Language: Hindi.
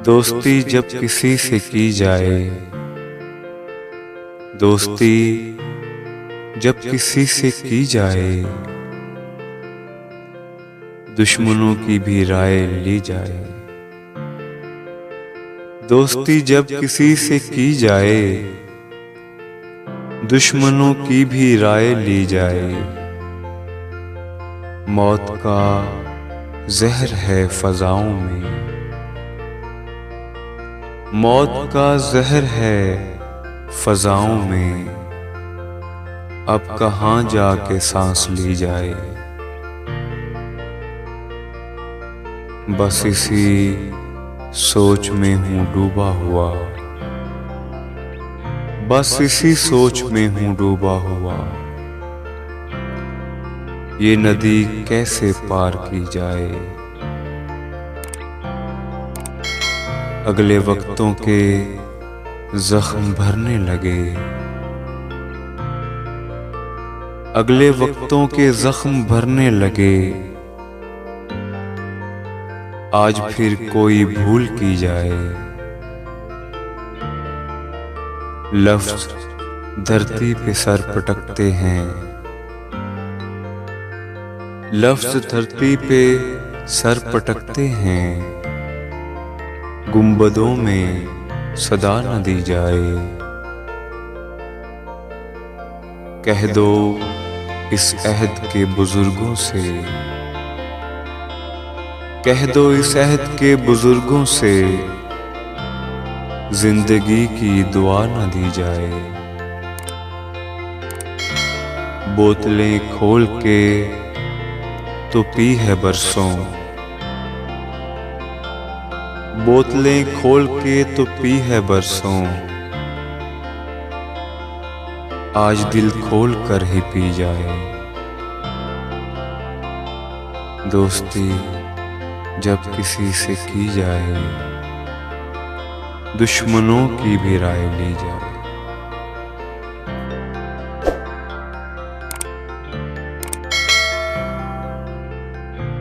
दोस्ती जब किसी से की जाए, दोस्ती जब किसी से की जाए, दुश्मनों की भी राय ली जाए। दोस्ती जब किसी से की जाए, दुश्मनों की भी राय ली जाए। मौत का जहर है फजाओं में, मौत का जहर है फजाओं में। अब कहाँ जाके सांस ली जाए। बस इसी सोच में हूँ डूबा हुआ, बस इसी सोच में हूँ डूबा हुआ। ये नदी कैसे पार की जाए। अगले वक्तों के जख्म भरने लगे, अगले वक्तों के जख्म भरने लगे। आज फिर कोई भूल की जाए। लफ्ज धरती पे सर पटकते हैं, लफ्ज धरती पे सर पटकते हैं। गुंबदों में सदा न दी जाए। कह दो इस अहद के बुजुर्गों से, कह दो इस अहद के बुजुर्गों से, जिंदगी की दुआ न दी जाए। बोतलें खोल के तो पी है बरसों, बोतलें खोल के तो पी है बरसों। आज दिल खोल कर ही पी जाए। दोस्ती जब किसी से की जाए, दुश्मनों की भी राय ली जाए।